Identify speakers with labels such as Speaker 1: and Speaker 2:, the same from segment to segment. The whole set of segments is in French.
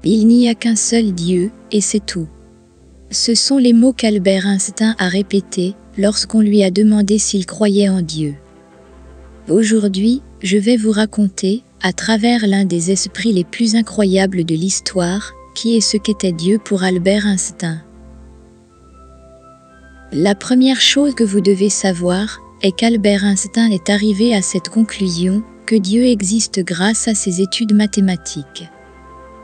Speaker 1: Il n'y a qu'un seul Dieu, et c'est tout. Ce sont les mots qu'Albert Einstein a répétés lorsqu'on lui a demandé s'il croyait en Dieu. Aujourd'hui, je vais vous raconter, à travers l'un des esprits les plus incroyables de l'histoire, qui est ce qu'était Dieu pour Albert Einstein. La première chose que vous devez savoir est qu'Albert Einstein est arrivé à cette conclusion que Dieu existe grâce à ses études mathématiques.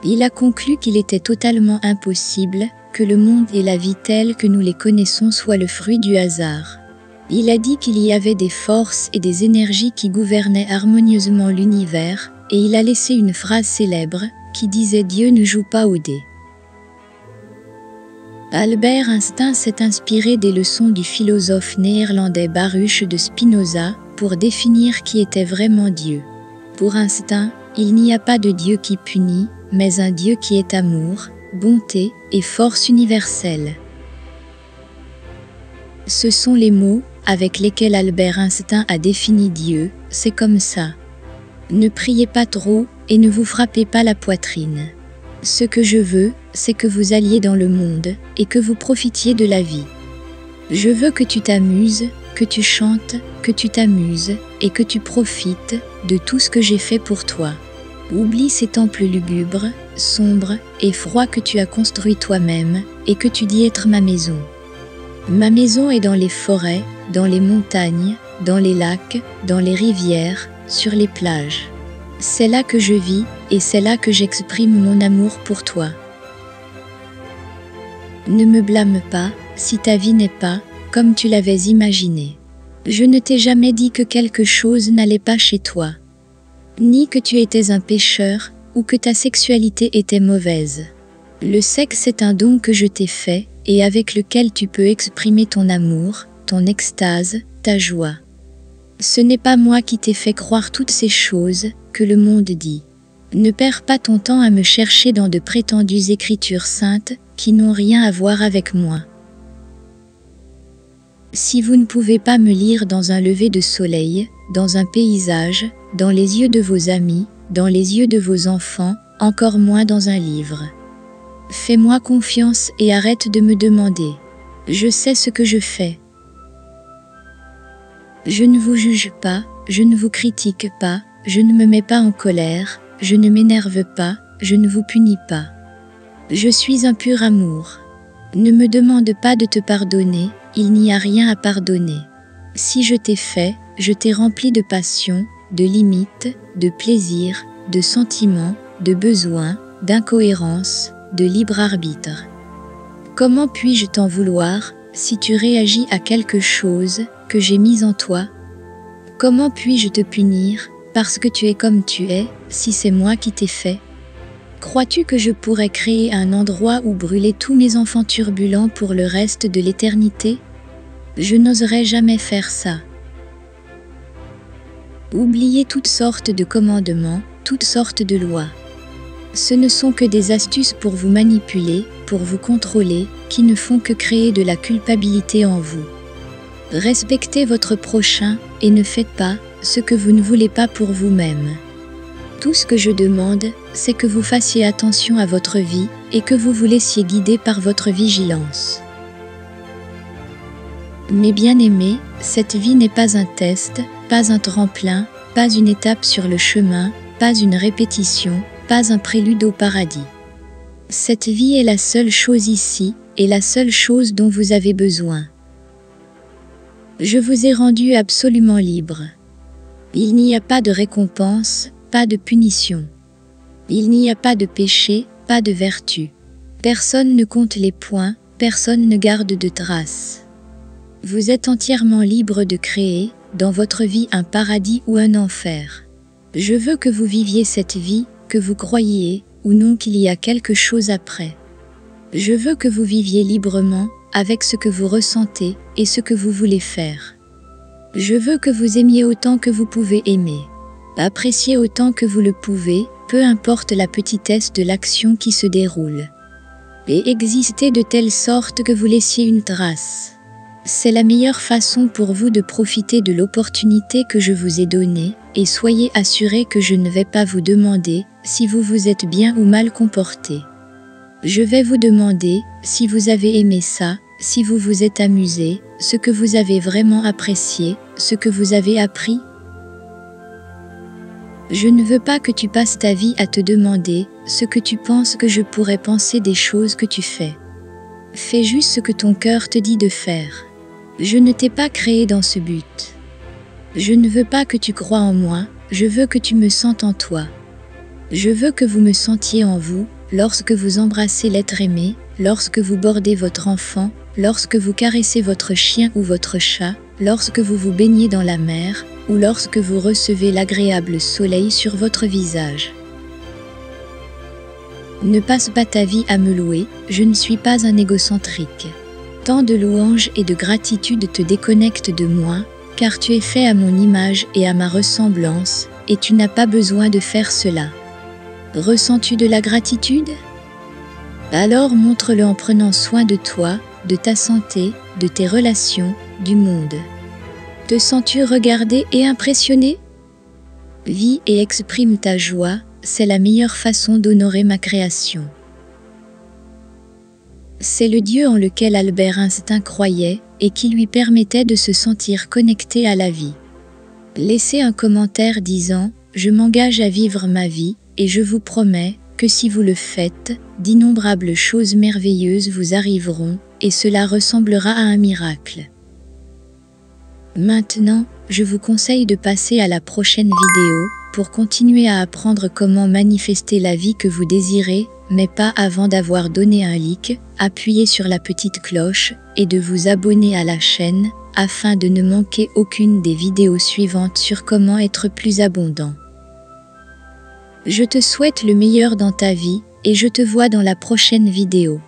Speaker 1: Il a conclu qu'il était totalement impossible que le monde et la vie tels que nous les connaissons soient le fruit du hasard. Il a dit qu'il y avait des forces et des énergies qui gouvernaient harmonieusement l'univers, et il a laissé une phrase célèbre qui disait « Dieu ne joue pas au dé ». Albert Einstein s'est inspiré des leçons du philosophe néerlandais Baruch de Spinoza pour définir qui était vraiment Dieu. Pour Einstein, il n'y a pas de Dieu qui punit, mais un Dieu qui est amour, bonté et force universelle. Ce sont les mots avec lesquels Albert Einstein a défini Dieu, c'est comme ça. Ne priez pas trop et ne vous frappez pas la poitrine. Ce que je veux, c'est que vous alliez dans le monde et que vous profitiez de la vie. Je veux que tu t'amuses, que tu chantes, que tu t'amuses et que tu profites de tout ce que j'ai fait pour toi. Oublie ces temples lugubres, sombres et froids que tu as construits toi-même et que tu dis être ma maison. Ma maison est dans les forêts, dans les montagnes, dans les lacs, dans les rivières, sur les plages. C'est là que je vis et c'est là que j'exprime mon amour pour toi. Ne me blâme pas si ta vie n'est pas comme tu l'avais imaginé. Je ne t'ai jamais dit que quelque chose n'allait pas chez toi, ni que tu étais un pécheur ou que ta sexualité était mauvaise. Le sexe est un don que je t'ai fait et avec lequel tu peux exprimer ton amour, ton extase, ta joie. Ce n'est pas moi qui t'ai fait croire toutes ces choses que le monde dit. Ne perds pas ton temps à me chercher dans de prétendues écritures saintes qui n'ont rien à voir avec moi. Si vous ne pouvez pas me lire dans un lever de soleil, dans un paysage, dans les yeux de vos amis, dans les yeux de vos enfants, encore moins dans un livre. Fais-moi confiance et arrête de me demander. Je sais ce que je fais. Je ne vous juge pas, je ne vous critique pas, je ne me mets pas en colère, je ne m'énerve pas, je ne vous punis pas. Je suis un pur amour. Ne me demande pas de te pardonner, il n'y a rien à pardonner. Si je t'ai fait, je t'ai rempli de passion, de limites, de plaisir, de sentiments, de besoins, d'incohérence, de libre arbitre. Comment puis-je t'en vouloir si tu réagis à quelque chose que j'ai mis en toi? Comment puis-je te punir parce que tu es comme tu es, si c'est moi qui t'ai fait? Crois-tu que je pourrais créer un endroit où brûler tous mes enfants turbulents pour le reste de l'éternité? Je n'oserais jamais faire ça. Oubliez toutes sortes de commandements, toutes sortes de lois. Ce ne sont que des astuces pour vous manipuler, pour vous contrôler, qui ne font que créer de la culpabilité en vous. Respectez votre prochain et ne faites pas ce que vous ne voulez pas pour vous-même. Tout ce que je demande, c'est que vous fassiez attention à votre vie et que vous vous laissiez guider par votre vigilance. Mes bien-aimés, cette vie n'est pas un test, pas un tremplin, pas une étape sur le chemin, pas une répétition, pas un prélude au paradis. Cette vie est la seule chose ici, et la seule chose dont vous avez besoin. Je vous ai rendu absolument libre. Il n'y a pas de récompense, pas de punition. Il n'y a pas de péché, pas de vertu. Personne ne compte les points, personne ne garde de traces. Vous êtes entièrement libre de créer, dans votre vie, un paradis ou un enfer. Je veux que vous viviez cette vie, que vous croyiez ou non qu'il y a quelque chose après. Je veux que vous viviez librement, avec ce que vous ressentez et ce que vous voulez faire. Je veux que vous aimiez autant que vous pouvez aimer. Appréciez autant que vous le pouvez, peu importe la petitesse de l'action qui se déroule. Et existez de telle sorte que vous laissiez une trace. C'est la meilleure façon pour vous de profiter de l'opportunité que je vous ai donnée, et soyez assurés que je ne vais pas vous demander si vous vous êtes bien ou mal comporté. Je vais vous demander si vous avez aimé ça, si vous vous êtes amusé, ce que vous avez vraiment apprécié, ce que vous avez appris. Je ne veux pas que tu passes ta vie à te demander ce que tu penses que je pourrais penser des choses que tu fais. Fais juste ce que ton cœur te dit de faire. Je ne t'ai pas créé dans ce but. Je ne veux pas que tu crois en moi, je veux que tu me sentes en toi. Je veux que vous me sentiez en vous, lorsque vous embrassez l'être aimé, lorsque vous bordez votre enfant, lorsque vous caressez votre chien ou votre chat, lorsque vous vous baignez dans la mer, ou lorsque vous recevez l'agréable soleil sur votre visage. Ne passe pas ta vie à me louer, je ne suis pas un égocentrique. Tant de louanges et de gratitude te déconnectent de moi, car tu es fait à mon image et à ma ressemblance, et tu n'as pas besoin de faire cela. Ressens-tu de la gratitude? Alors montre-le en prenant soin de toi, de ta santé, de tes relations, du monde. Te sens-tu regardé et impressionné? Vis et exprime ta joie, c'est la meilleure façon d'honorer ma création. C'est le Dieu en lequel Albert Einstein croyait et qui lui permettait de se sentir connecté à la vie. Laissez un commentaire disant « Je m'engage à vivre ma vie et je vous promets que si vous le faites, d'innombrables choses merveilleuses vous arriveront et cela ressemblera à un miracle. » Maintenant, je vous conseille de passer à la prochaine vidéo pour continuer à apprendre comment manifester la vie que vous désirez, mais pas avant d'avoir donné un like, appuyez sur la petite cloche et de vous abonner à la chaîne afin de ne manquer aucune des vidéos suivantes sur comment être plus abondant. Je te souhaite le meilleur dans ta vie et je te vois dans la prochaine vidéo.